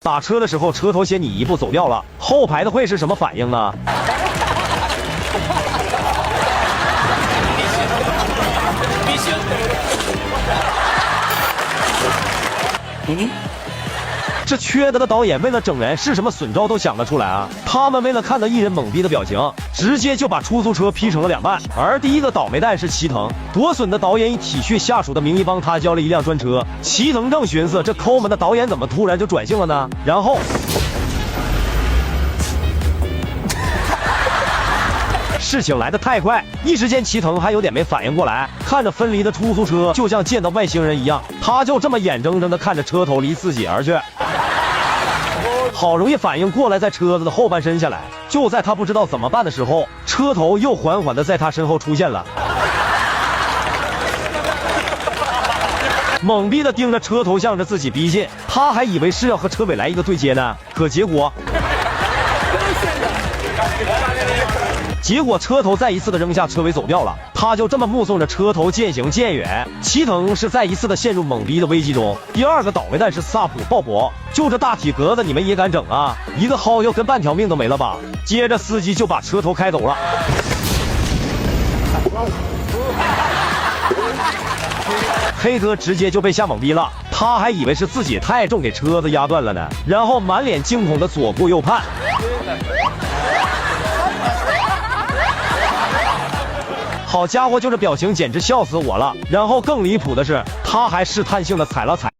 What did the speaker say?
打车的时候车头先你一步走掉了，后排的会是什么反应呢？这缺德的导演为了整人，是什么损招都想得出来啊！他们为了看到艺人懵逼的表情，直接就把出租车劈成了2半。而第一个倒霉蛋是齐藤，多损的导演以体恤下属的名义帮他交了一辆专车。齐藤正寻思这抠门的导演怎么突然就转性了呢？然后事情来得太快，一时间齐藤还有点没反应过来，看着分离的出租车，就像见到外星人一样，他就这么眼睁睁地看着车头离自己而去。好容易反应过来，在车子的后半伸下来，就在他不知道怎么办的时候，车头又缓缓地在他身后出现了。懵逼地盯着车头向着自己逼近，他还以为是要和车尾来一个对接呢，可结果车头再一次的扔下车尾走掉了，他就这么目送着车头渐行渐远。齐藤是再一次的陷入懵逼的危机中。第二个倒霉蛋是萨普鲍勃，就这大体格子你们也敢整啊？一个薅油跟半条命都没了吧？接着司机就把车头开走了。黑哥直接就被吓懵逼了，他还以为是自己太重给车子压断了呢，然后满脸惊恐的左顾右盼。好家伙，就这表情简直笑死我了。然后更离谱的是，他还试探性的踩了踩